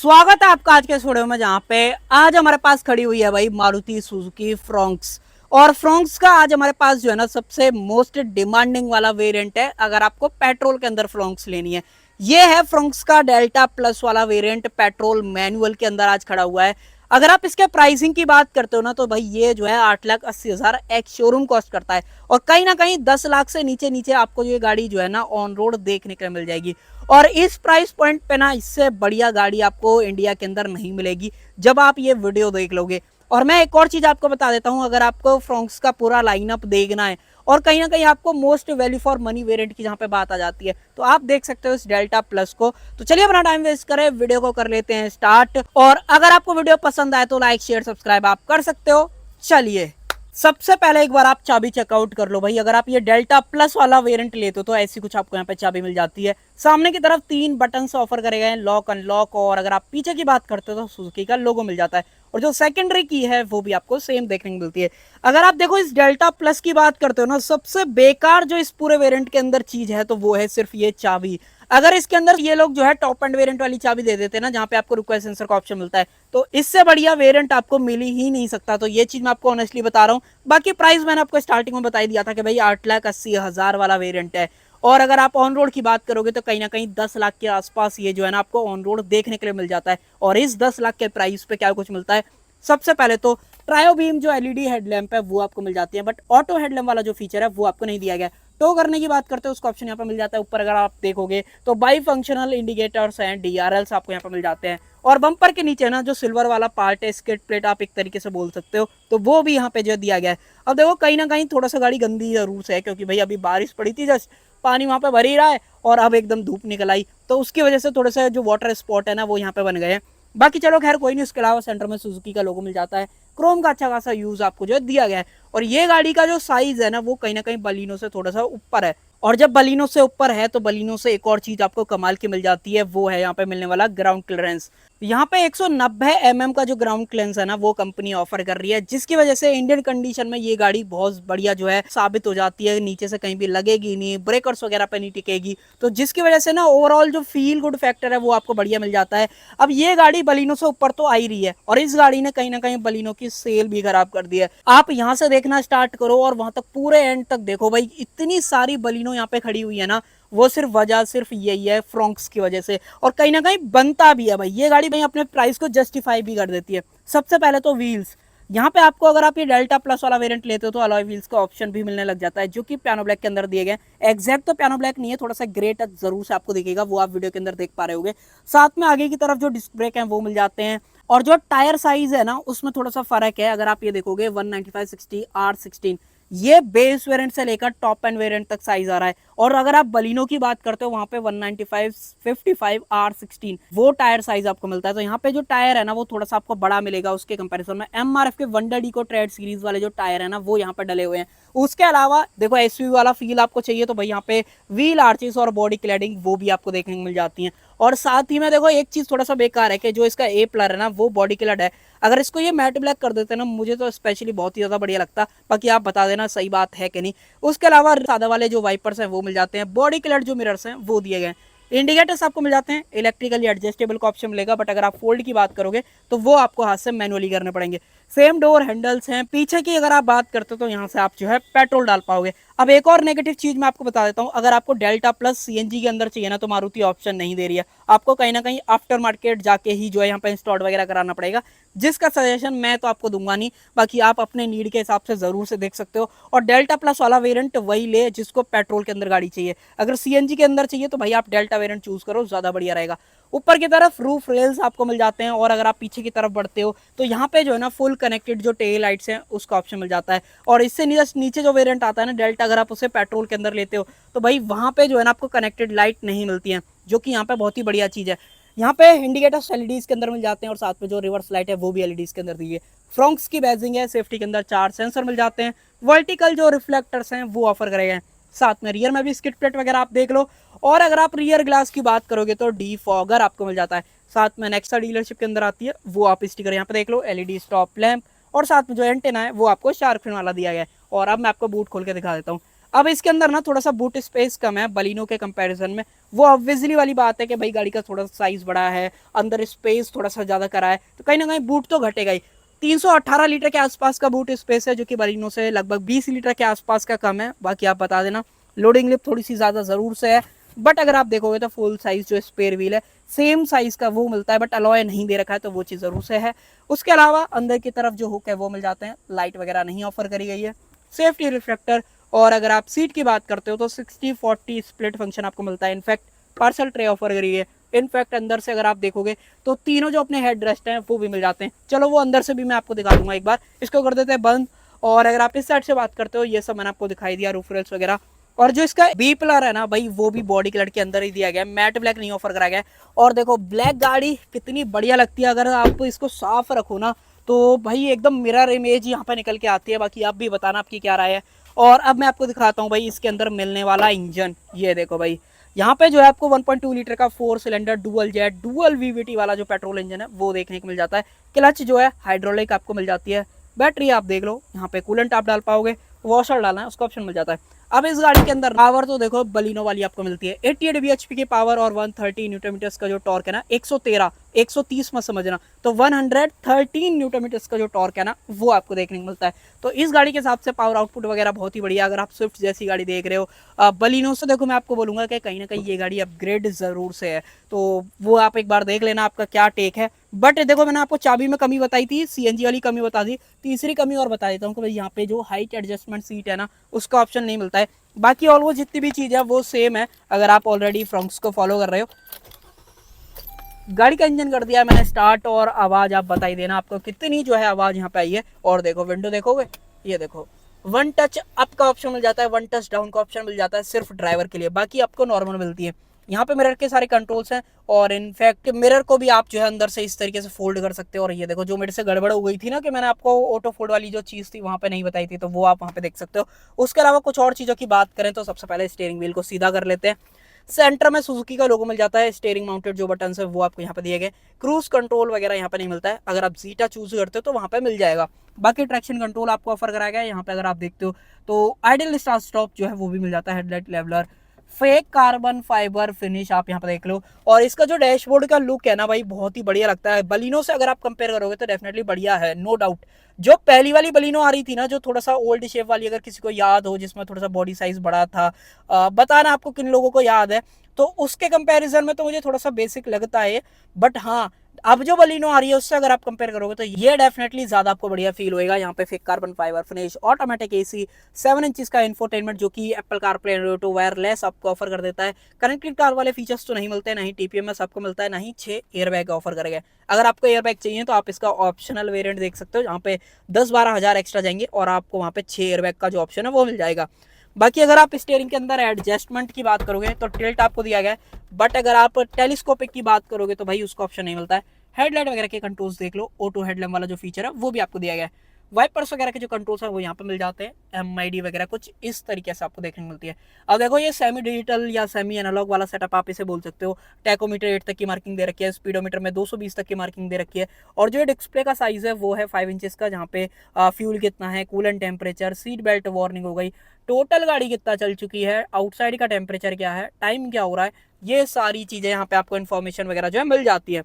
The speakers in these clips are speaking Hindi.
स्वागत है आपका आज के इस वीडियो में, जहां पे आज हमारे पास खड़ी हुई है भाई मारुति सुजुकी फ्रोंक्स। और फ्रोंक्स का आज हमारे पास जो है ना सबसे मोस्ट डिमांडिंग वाला वेरिएंट है। अगर आपको पेट्रोल के अंदर फ्रोंक्स लेनी है, ये है फ्रोंक्स का डेल्टा प्लस वाला वेरिएंट, पेट्रोल मैनुअल के अंदर आज खड़ा हुआ है। अगर आप इसके प्राइसिंग की बात करते हो ना, तो भाई ये जो है 8,80,000 एक शोरूम कॉस्ट करता है, और कहीं ना कहीं 10 लाख से नीचे नीचे आपको ये गाड़ी जो है ना ऑन रोड देखने को मिल जाएगी। और इस प्राइस पॉइंट पे ना इससे बढ़िया गाड़ी आपको इंडिया के अंदर नहीं मिलेगी जब आप ये वीडियो देख लोगे। और मैं एक और चीज आपको बता देता हूं, अगर आपको फ्रोंक्स का पूरा लाइनअप देखना है और कहीं ना कहीं आपको most value for money variant की जहां पे बात आ जाती है, तो आप देख सकते हो इस डेल्टा प्लस को। तो चलिए अपना टाइम वेस्ट करें, वीडियो को कर लेते हैं स्टार्ट। और अगर आपको वीडियो पसंद आए तो लाइक शेयर सब्सक्राइब आप कर सकते हो। चलिए सबसे पहले एक बार आप चाबी चेकआउट कर लो भाई। अगर आप ये डेल्टा प्लस वाला वेरिएंट लेते हो तो ऐसी कुछ आपको यहाँ पे चाबी मिल जाती है। सामने की तरफ 3 बटन से ऑफर करे गए हैं, लॉक अनलॉक, और अगर आप पीछे की बात करते हो तो सुजुकी का लोगो मिल जाता है। और जो सेकेंडरी की है वो भी आपको सेम देखने को मिलती है। अगर आप देखो इस डेल्टा प्लस की बात करते हो ना, सबसे बेकार जो इस पूरे वेरिएंट के अंदर चीज है तो वो है सिर्फ ये चाबी। अगर इसके अंदर ये लोग जो है टॉप एंड वेरिएंट वाली चाबी दे देते हैं ना, जहां पे आपको रिक्वेस्ट सेंसर का ऑप्शन मिलता है, तो इससे बढ़िया वेरिएंट आपको मिल ही नहीं सकता। तो ये चीज मैं आपको ऑनेस्टली बता रहा हूँ। बाकी प्राइस मैंने आपको स्टार्टिंग में बता ही दिया था कि भाई 8,80,000 वाला वेरिएंट है। और अगर आप ऑन रोड की बात करोगे तो कहीं ना कहीं 10 लाख के आसपास ये जो है ना आपको ऑन रोड देखने के लिए मिल जाता है। और इस 10 लाख के प्राइस पे क्या कुछ मिलता है, सबसे पहले तो ट्रायो बीम जो एलईडी हेडलैम्प है वो आपको मिल जाती है, बट ऑटो हेडलैम्प वाला जो फीचर है वो आपको नहीं दिया गया। टो करने की बात करते हैं उसका ऑप्शन यहाँ पे मिल जाता है ऊपर। अगर आप देखोगे तो बाई फंक्शनल इंडिकेटर्स हैं, डीआरएल्स आपको यहाँ पे मिल जाते हैं। और बम्पर के नीचे ना जो सिल्वर वाला पार्ट है, स्किड प्लेट आप एक तरीके से बोल सकते हो, तो वो भी यहाँ पे जो दिया गया है। अब देखो कहीं ना कहीं थोड़ा सा गाड़ी गंदी जरूर से है, क्योंकि भाई अभी बारिश पड़ी थी, जस्ट पानी वहां पे भर ही रहा है और अब एकदम धूप निकल आई, तो उसकी वजह से थोड़े से जो वाटर स्पॉट है ना वो यहाँ पे बन गए हैं। बाकी चलो खैर कोई नहीं, उसके अलावा सेंटर में सुजुकी का लोगो मिल जाता है। क्रोम का अच्छा खासा यूज आपको जो है दिया गया है। और ये गाड़ी का जो साइज है ना वो कहीं ना कहीं बलिनो से थोड़ा सा ऊपर है। और जब बलिनो से ऊपर है तो बलिनो से एक और चीज आपको कमाल की मिल जाती है, वो है यहाँ पे मिलने वाला ग्राउंड क्लियरेंस। यहाँ पे 190 mm का जो ग्राउंड क्लियरेंस है ना वो कंपनी ऑफर कर रही है, जिसकी वजह से इंडियन कंडीशन में ये गाड़ी बहुत बढ़िया जो है साबित हो जाती है। नीचे से कहीं भी लगेगी नहीं, ब्रेकर्स वगैरह पे नहीं टिकेगी, तो जिसकी वजह से ना ओवरऑल जो फील गुड फैक्टर है वो आपको बढ़िया मिल जाता है। अब ये गाड़ी बलिनो से ऊपर तो आ ही रही है, और इस गाड़ी ने कहीं ना कहीं बलिनो की सेल भी खराब कर दी है। आप यहाँ से देखना स्टार्ट करो और वहां तक पूरे एंड तक देखो भाई, इतनी सारी बलिनो यहाँ पे खड़ी हुई है ना, वो सिर्फ वजह सिर्फ यही है फ्रोंक्स की वजह से। और कहीं ना कहीं बनता भी है भाई, ये गाड़ी भाई अपने प्राइस को जस्टिफाई भी कर देती है। सबसे पहले तो व्हील्स, यहाँ पे आपको अगर आप ये डेल्टा प्लस वाला वेरिएंट लेते हो तो अलॉय व्हील्स का ऑप्शन भी मिलने लग जाता है, जो कि पियानो ब्लैक के अंदर दिए गए। एग्जैक्ट तो पियानो ब्लैक नहीं है, थोड़ा सा ग्रे टच जरूर से आपको दिखेगा, वो आप वीडियो के अंदर देख पा रहे होगे। साथ में आगे की तरफ जो डिस्क ब्रेक है वो मिल जाते हैं। और जो टायर साइज है ना उसमें थोड़ा सा फर्क है। अगर आप ये देखोगे 195/60 R16, ये बेस वेरिएंट से लेकर टॉप एंड वेरिएंट तक साइज आ रहा है। और अगर आप बलिनो की बात करते हो वहां पे 195/55 R16 वो टायर साइज आपको मिलता है। तो यहाँ पे जो टायर है ना वो थोड़ा सा आपको बड़ा मिलेगा उसके कंपैरिजन में। एमआरएफ के वंडर डी को ट्रेड सीरीज वाले जो टायर है ना वो यहाँ पे डले हुए हैं। उसके अलावा देखो एसयूवी वाला फील आपको चाहिए तो भाई यहाँ पे व्हील आर्चेस और बॉडी क्लैडिंग वो भी आपको देखने को मिल जाती है। और साथ ही में देखो एक चीज थोड़ा सा बेकार है कि जो इसका ए प्लर है ना वो बॉडी क्लड है। अगर इसको ये मैट ब्लैक कर देते ना, मुझे तो स्पेशली बहुत ही ज्यादा बढ़िया लगता। बाकी आप बता देना सही बात है कि नहीं। उसके अलावा सादा वाले जो वाइपर्स हैं वो मिल जाते हैं, बॉडी क्लड जो मिरर्स हैं वो दिए गए। इंडिकेटर्स आपको मिल जाते हैं, इलेक्ट्रिकली एडजस्टेबल का ऑप्शन मिलेगा, बट अगर आप फोल्ड की बात करोगे तो वो आपको हाथ से मैनुअली करने पड़ेंगे। सेम डोर हैंडल्स हैं। पीछे की अगर आप बात करते हो तो यहाँ से आप जो है पेट्रोल डाल पाओगे। अब एक और नेगेटिव चीज मैं आपको बता देता हूँ, अगर आपको डेल्टा प्लस सीएनजी के अंदर चाहिए ना तो मारुति ऑप्शन नहीं दे रही है। आपको कहीं ना कहीं आफ्टर मार्केट जाके ही जो है यहाँ पे इंस्टॉल वगैरह कराना पड़ेगा, जिसका सजेशन मैं तो आपको दूंगा नहीं। बाकी आप अपने नीड के हिसाब से जरूर से देख सकते हो। और डेल्टा प्लस वाला वेरिएंट वही ले जिसको पेट्रोल के अंदर गाड़ी चाहिए। अगर सीएनजी के अंदर चाहिए तो भाई आप डेल्टा वेरिएंट चूज करो, ज्यादा बढ़िया रहेगा। ऊपर की तरफ रूफ रेल्स आपको मिल जाते हैं। और अगर आप पीछे की तरफ बढ़ते हो तो यहाँ पे जो है ना फुल कनेक्टेड जो टेल लाइट्स हैं उसका ऑप्शन मिल जाता है। और इससे नीचे जो वेरिएंट आता है ना डेल्टा, अगर आप उसे पेट्रोल के अंदर लेते हो तो भाई वहां पे जो है ना आपको कनेक्टेड लाइट नहीं मिलती है, जो कि यहाँ पे बहुत ही बढ़िया चीज है। यहाँ पे इंडिकेटर्स एलईडीज के अंदर मिल जाते हैं, और साथ में जो रिवर्स लाइट है वो भी एलईडीज के अंदर दी है। फ्रोंक्स की बैजिंग है, सेफ्टी के अंदर 4 सेंसर मिल जाते हैं। वर्टिकल जो रिफ्लेक्टर्स हैं वो ऑफर करे गए हैं। साथ में रियर में भी स्किड प्लेट वगैरह आप देख लो। और अगर आप रियर ग्लास की बात करोगे तो डीफॉगर आपको मिल जाता है। साथ में नेक्सा डीलरशिप के अंदर आती है, वो आप स्टिकर यहाँ पे देख लो, एलईडी स्टॉप लैंप। और साथ में जो एंटेना है वो आपको शार्क फिन वाला दिया गया है। और अब मैं आपको बूट खोल के दिखा देता हूँ। अब इसके अंदर ना थोड़ा सा बूट स्पेस कम है बलिनो के कंपैरिजन में, वो ऑब्वियसली वाली बात है कि भाई गाड़ी का थोड़ा सा साइज बड़ा है, अंदर स्पेस थोड़ा सा ज़्यादा करा है, तो कहीं ना कहीं बूट तो घटेगा ही। 318 लीटर के आसपास का बूट स्पेस है, जो कि बलिनो से लगभग 20 लीटर के आसपास का कम है। बाकी आप बता देना, लोडिंग लिप थोड़ी सी ज़्यादा ज़रूर से है, बट अगर आप देखोगे तो फुल साइज जो स्पेयर व्हील है सेम साइज का वो मिलता है, बट अलॉय नहीं दे रखा है, तो वो चीज़ ज़रूर से है। उसके अलावा अंदर की तरफ जो हुक है वो मिल जाते हैं, लाइट वगैरह नहीं ऑफर करी गई है, सेफ्टी रिफ्लेक्टर। और अगर आप सीट की बात करते हो तो 60-40 स्प्लिट फंक्शन आपको मिलता है। इनफैक्ट पार्सल ट्रे ऑफर करी है। इनफैक्ट अंदर से अगर आप देखोगे तो तीनों जो अपने हेड रेस्ट हैं वो भी मिल जाते हैं। चलो वो अंदर से भी मैं आपको दिखा दूंगा एक बार, इसको कर देते हैं बंद। और अगर आप इस साइड से बात करते हो, ये सब मैंने आपको दिखाई दिया, रूफ रेल्स वगैरह। और जो इसका बी पिलर है ना भाई, वो भी बॉडी कलर के अंदर ही दिया गया है, मैट ब्लैक नहीं ऑफर कराया गया है। और देखो ब्लैक गाड़ी कितनी बढ़िया लगती है, अगर आप इसको साफ रखो ना तो भाई एकदम मिरर इमेज यहाँ पे निकल के आती है। बाकी आप भी बताना आपकी क्या राय है। और अब मैं आपको दिखाता हूँ भाई इसके अंदर मिलने वाला इंजन। ये देखो भाई, यहाँ पे जो है आपको 1.2 लीटर का 4 cylinder dual jet dual VVT वाला जो पेट्रोल इंजन है वो देखने को मिल जाता है। क्लच जो है हाइड्रोलिक आपको मिल जाती है। बैटरी आप देख लो, यहाँ पे कूलेंट आप डाल पाओगे, वॉशर डालना है उसका ऑप्शन मिल जाता है। अब इस गाड़ी के अंदर पावर तो देखो बलिनो वाली आपको मिलती है 88 bhp की पावर और 130 न्यूटन मीटर्स का जो टॉर्क है ना, 130 मत समझना, तो 113 न्यूटन मीटर्स का जो टॉर्क है ना वो आपको देखने को मिलता है। तो इस गाड़ी के हिसाब से पावर आउटपुट वगैरह बहुत ही बढ़िया। अगर आप स्विफ्ट जैसी गाड़ी देख रहे हो बलिनो से, देखो मैं आपको बोलूंगा कि कहीं ना कहीं ये गाड़ी अपग्रेड जरूर से है, तो वो आप एक बार देख लेना आपका क्या टेक है। बट देखो मैंने आपको चाबी में कमी बताई थी, सीएनजी वाली कमी बता दी, तीसरी कमी और बता देता हूँ कि भाई यहाँ पे जो हाइट एडजस्टमेंट सीट है ना उसका ऑप्शन नहीं मिलता है। बाकी ऑलमोस्ट जितनी भी चीज़ है वो सेम है, अगर आप ऑलरेडी फ्रॉन्क्स को फॉलो कर रहे हो। गाड़ी का इंजन कर दिया है मैंने स्टार्ट, और आवाज़ आप बताई देना आपको कितनी जो है आवाज़ यहाँ पे आई है। और देखो विंडो देखोगे, ये देखो वन टच अप का ऑप्शन मिल जाता है, वन टच डाउन का ऑप्शन मिल जाता है सिर्फ ड्राइवर के लिए, बाकी आपको नॉर्मल मिलती है। यहाँ पे मिरर के सारे कंट्रोल्स हैं, और इनफैक्ट मिरर को भी आप जो है अंदर से इस तरीके से फोल्ड कर सकते हो। और ये देखो, जो मेरे से गड़बड़ हो गई थी ना कि मैंने आपको ऑटो फोल्ड वाली जो चीज़ थी वहाँ पे नहीं बताई थी, तो वो आप वहाँ पे देख सकते हो। उसके अलावा कुछ और चीज़ों की बात करें तो सबसे पहले स्टीयरिंग व्हील को सीधा कर लेते हैं। सेंटर में सुजुकी का लोगो मिल जाता है, स्टीयरिंग माउंटेड जो बटन है वो आपको यहाँ पे दिए गए। क्रूज कंट्रोल वगैरह यहाँ पे नहीं मिलता है, अगर आप जीटा चूज करते हो तो वहाँ पे मिल जाएगा। बाकी ट्रैक्शन कंट्रोल आपको ऑफर कराया गया है। यहाँ पे अगर आप देखते हो तो आइडल स्टार्ट स्टॉप जो है वो भी मिल जाता है, headlight leveller, fake carbon fibre finish आप यहाँ पे देख लो। और इसका जो डैशबोर्ड का लुक है ना भाई, बहुत ही बढ़िया लगता है। बलिनो से अगर आप कंपेयर करोगे तो डेफिनेटली बढ़िया है, नो डाउट। जो पहली वाली बलिनो आ रही थी ना, जो थोड़ा सा ओल्ड शेप वाली, अगर किसी को याद हो, जिसमें थोड़ा सा बॉडी साइज बड़ा था, बताना आपको किन लोगों को याद है, तो उसके कंपैरिजन में तो मुझे थोड़ा सा बेसिक लगता है। बट हाँ, अब जो बलिनो आ रही है उससे अगर आप कंपेयर करोगे तो ये डेफिनेटली ज्यादा आपको बढ़िया फील होएगा। यहाँ पे fake carbon fibre finish, automatic AC, 7 inch का इंफोटेनमेंट जो कि एप्पल कारप्ले एंड्रॉइड वायरलेस आपको ऑफर कर देता है। कनेक्टेड कार वाले फीचर्स तो नहीं मिलते, नहीं टीपीएमएस आपको मिलता है, नहीं 6 एयरबैग ऑफर करेगा। अगर आपको एयरबैग चाहिए तो आप इसका ऑप्शनल वेरिएंट देख सकते हो, जहाँ पे 10-12 हज़ार एक्स्ट्रा जाएंगे और आपको वहाँ पे 6 एयरबैग का जो ऑप्शन है वो मिल जाएगा। बाकी अगर आप स्टीयरिंग के अंदर एडजस्टमेंट की बात करोगे तो टिल्ट आपको दिया गया है, बट अगर आप टेलीस्कोपिक की बात करोगे तो भाई उसका ऑप्शन नहीं मिलता है। हेडलाइट वगैरह के कंट्रोल्स देख लो, ऑटो हेडलैम्प वाला जो फीचर है वो भी आपको दिया गया है। वाइपर्स वगैरह के जो कंट्रोल्स है वो यहाँ पे मिल जाते हैं, एमआईडी वगैरह कुछ इस तरीके से आपको देखने को मिलती है। अब देखो ये सेमी डिजिटल या सेमी एनालॉग वाला सेटअप आप इसे बोल सकते हो। टैकोमीटर 8 तक की मार्किंग दे रखी है, स्पीडोमीटर में 220 तक की मार्किंग दे रखी है। और जो डिस्प्ले का साइज है वो है 5 इंचेस का, जहाँ पे फ्यूल कितना है, coolant temperature, seat belt warning हो गई, टोटल गाड़ी कितना चल चुकी है, आउटसाइड का टेम्परेचर क्या है, टाइम क्या हो रहा है, ये सारी चीज़ें यहाँ पे आपको इन्फॉर्मेशन वगैरह जो है मिल जाती है।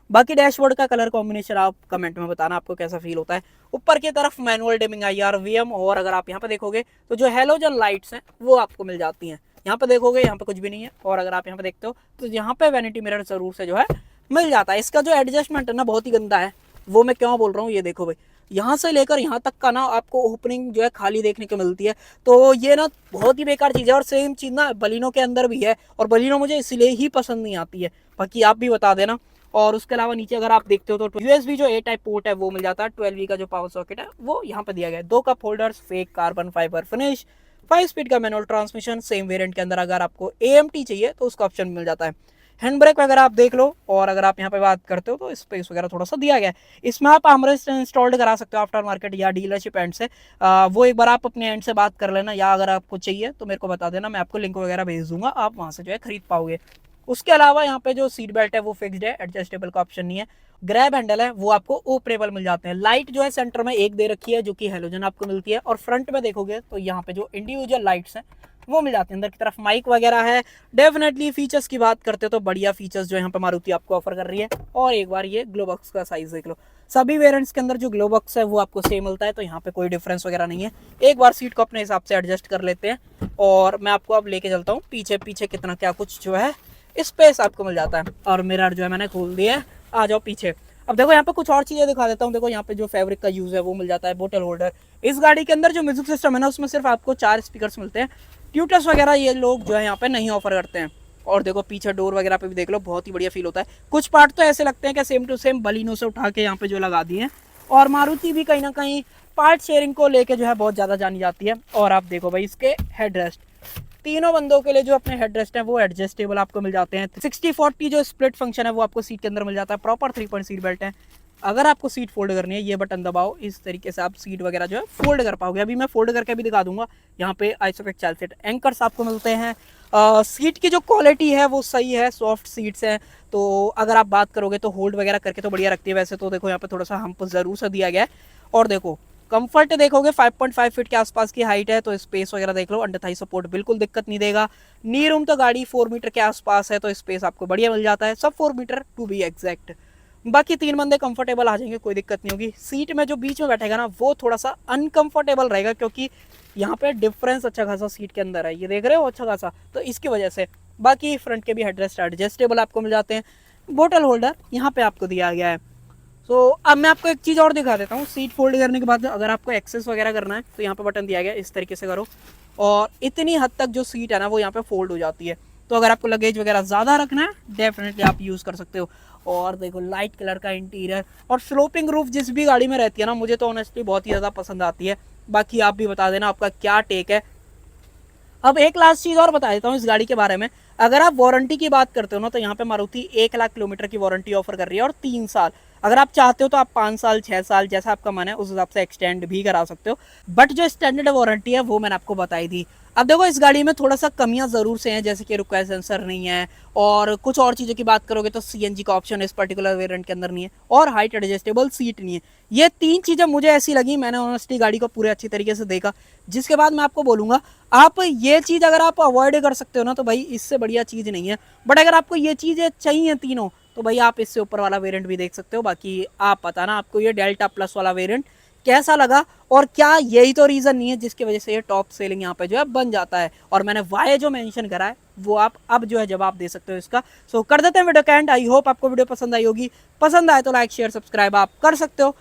बाकी डैशबोर्ड का कलर कॉम्बिनेशन आप कमेंट में बताना आपको कैसा फील होता है। ऊपर की तरफ मैनुअल डिमिंग IR VM, और अगर आप यहाँ पे देखोगे तो जो हेलोजन लाइट्स हैं वो आपको मिल जाती हैं। यहाँ पे देखोगे यहाँ पे कुछ भी नहीं है, और अगर आप यहाँ पे देखते हो तो यहाँ पे वैनिटी मिरर जरूर से जो है मिल जाता है। इसका जो एडजस्टमेंट है ना बहुत ही गंदा है, वो मैं क्यों बोल रहा हूँ, ये देखो भाई, यहाँ से लेकर यहाँ तक का ना आपको ओपनिंग जो है खाली देखने को मिलती है, तो ये ना बहुत ही बेकार चीज़ है। और सेम चीज़ ना बलिनो के अंदर भी है, और बलिनो मुझे इसलिए ही पसंद नहीं आती है। बाकी आप भी बता देना। और उसके अलावा नीचे अगर आप देखते हो तो USB जो A टाइप पोर्ट है वो मिल जाता है, 12V का जो पावर सॉकेट है वो यहाँ पे दिया गया है, 2 cup holders, fake carbon fibre finish, 5 speed का मैनुअल ट्रांसमिशन सेम वेरिएंट के अंदर। अगर आपको AMT चाहिए तो उसका ऑप्शन मिल जाता है। हैंड ब्रेक वगैरह आप देख लो, और अगर आप यहाँ पे बात करते हो तो स्पेस वगैरह थोड़ा सा दिया गया है। इसमें आप आर्मरेस्ट इंस्टॉल्ड करा सकते हो आफ्टर मार्केट या डीलरशिप एंड से, वो एक बार आप अपने एंड से बात कर लेना, या अगर आपको चाहिए तो मेरे को बता देना, मैं आपको लिंक वगैरह भेज दूंगा, आप वहाँ से जो है खरीद पाओगे। उसके अलावा यहाँ पे जो सीट बेल्ट है वो फिक्स्ड है, एडजस्टेबल का ऑप्शन नहीं है। ग्रैब हैंडल है वो आपको ओपरेबल मिल जाते हैं। लाइट जो है सेंटर में एक दे रखी है जो कि हेलोजन आपको मिलती है, और फ्रंट में देखोगे तो यहाँ पे जो इंडिविजुअल लाइट्स हैं वो मिल जाती है। अंदर की तरफ माइक वगैरह है। डेफिनेटली फीचर्स की बात करते हो तो बढ़िया फीचर्स जो यहाँ पे मारुति आपको ऑफर कर रही है। और एक बार ये ग्लो बॉक्स का साइज देख लो, सभी वेरिएंट्स के अंदर जो ग्लो बॉक्स है वो आपको सेम मिलता है, तो यहाँ पे कोई डिफरेंस वगैरह नहीं है। एक बार सीट को अपने हिसाब से एडजस्ट कर लेते हैं और मैं आपको अब लेके चलता हूँ पीछे। पीछे कितना क्या कुछ जो है स्पेस आपको मिल जाता है, और मिरर जो है मैंने खोल दिया है। आ जाओ पीछे। अब देखो यहाँ पे कुछ और चीजें दिखा देता हूँ। देखो यहाँ पे जो फैब्रिक का यूज है वो मिल जाता है, बोतल होल्डर। इस गाड़ी के अंदर जो म्यूजिक सिस्टम है ना उसमें सिर्फ आपको 4 स्पीकर्स मिलते हैं। ट्यूटर्स वगैरह ये लोग जो है यहाँ पे नहीं ऑफर करते हैं। और देखो पीछे डोर वगैरह पे भी देख लो, बहुत ही बढ़िया फील होता है। कुछ पार्ट तो ऐसे लगते हैं कि सेम टू सेम बलिनो से उठा के यहाँ पे जो लगा दिए हैं। और मारुति भी कहीं ना कहीं पार्ट शेयरिंग को लेके जो है बहुत ज़्यादा जानी जाती है। और आप देखो भाई इसके हेडरेस्ट, तीनों बंदों के लिए जो अपने हेडरेस्ट हैं वो एडजस्टेबल आपको मिल जाते हैं। 60-40 जो स्प्लिट फंक्शन है वो आपको सीट के अंदर मिल जाता है। प्रॉपर 3 पॉइंट सीट बेल्ट है। अगर आपको सीट फोल्ड करनी है ये बटन दबाओ, इस तरीके से आप सीट वगैरह जो है फोल्ड कर पाओगे। अभी मैं फोल्ड करके भी दिखा दूंगा। यहाँ पे आइसोफिक चाइल्ड सीट एंकर्स आपको मिलते हैं। सीट की जो क्वालिटी है वो सही है, सॉफ्ट सीट्स हैं। तो अगर आप बात करोगे तो होल्ड वगैरह करके तो बढ़िया रखती है। वैसे तो देखो यहाँ पे थोड़ा सा हम्प जरूर सा दिया गया है। और देखो कंफर्ट देखोगे 5.5 फीट के आसपास की हाइट है, तो स्पेस वगैरह देख लो, अंडर थाई सपोर्ट बिल्कुल दिक्कत नहीं देगा। नी रूम तो गाड़ी 4 मीटर के आसपास है, तो स्पेस आपको बढ़िया मिल जाता है, सब 4 मीटर टू बी एग्जैक्ट। बाकी 3 बंदे कंफर्टेबल आ जाएंगे, कोई दिक्कत नहीं होगी। सीट में जो बीच में बैठेगा ना वो थोड़ा सा अनकंफर्टेबल रहेगा, क्योंकि यहाँ पे डिफरेंस अच्छा खासा सीट के अंदर है, ये देख रहे हो अच्छा खासा, तो इसकी वजह से। बाकी फ्रंट के भी हेडरेस्ट एडजस्टेबल आपको मिल जाते हैं। बोतल होल्डर यहाँ पे आपको दिया गया है। तो अब मैं आपको एक चीज़ और दिखा देता हूँ। सीट फोल्ड करने के बाद अगर आपको एक्सेस वगैरह करना है तो यहाँ पे बटन दिया गया है, इस तरीके से करो और इतनी हद तक जो सीट है ना वो यहाँ पे फोल्ड हो जाती है। तो अगर आपको लगेज वगैरह ज़्यादा रखना है डेफिनेटली आप यूज़ कर सकते हो। और देखो लाइट कलर का इंटीरियर और स्लोपिंग रूफ जिस भी गाड़ी में रहती है ना, मुझे तो ऑनेस्टली बहुत ही ज़्यादा पसंद आती है। बाकी आप भी बता देना आपका क्या टेक है। अब एक लास्ट चीज़ और बता देता हूँ इस गाड़ी के बारे में। अगर आप वारंटी की बात करते हो ना तो यहाँ पे मारुति 1 लाख किलोमीटर की वारंटी ऑफर कर रही है और 3 साल। अगर आप चाहते हो तो आप 5 साल 6 साल जैसा आपका मन है उस हिसाब से एक्सटेंड भी करा सकते हो, बट जो स्टैंडर्ड वारंटी है वो मैंने आपको बताई थी। अब देखो इस गाड़ी में थोड़ा सा कमियां जरूर से हैं, जैसे कि रुकॉयल सेंसर नहीं है, और कुछ और चीज़ों की बात करोगे तो सीएनजी का ऑप्शन इस पर्टिकुलर वेरिएंट के अंदर नहीं है, और हाइट एडजस्टेबल सीट नहीं है। ये 3 चीज़ें मुझे ऐसी लगी, मैंने ऑनेस्टली गाड़ी को पूरे अच्छी तरीके से देखा, जिसके बाद मैं आपको बोलूँगा आप ये चीज़ अगर आप अवॉइड कर सकते हो ना तो भाई इससे बढ़िया चीज़ नहीं है। बट अगर आपको ये चीज़ें चाहिए तीनों तो भाई आप इससे ऊपर वाला वेरिएंट भी देख सकते हो। बाकी आप बताना आपको ये डेल्टा प्लस वाला वेरिएंट कैसा लगा, और क्या यही तो रीज़न नहीं है जिसकी वजह से ये टॉप सेलिंग यहाँ पे जो है बन जाता है। और मैंने वाई जो मेंशन करा है वो आप अब जो है जवाब दे सकते हो इसका। सो कर देते हैं वीडियो का एंड। आई होप आपको वीडियो पसंद आई होगी। पसंद आए तो लाइक शेयर सब्सक्राइब आप कर सकते हो।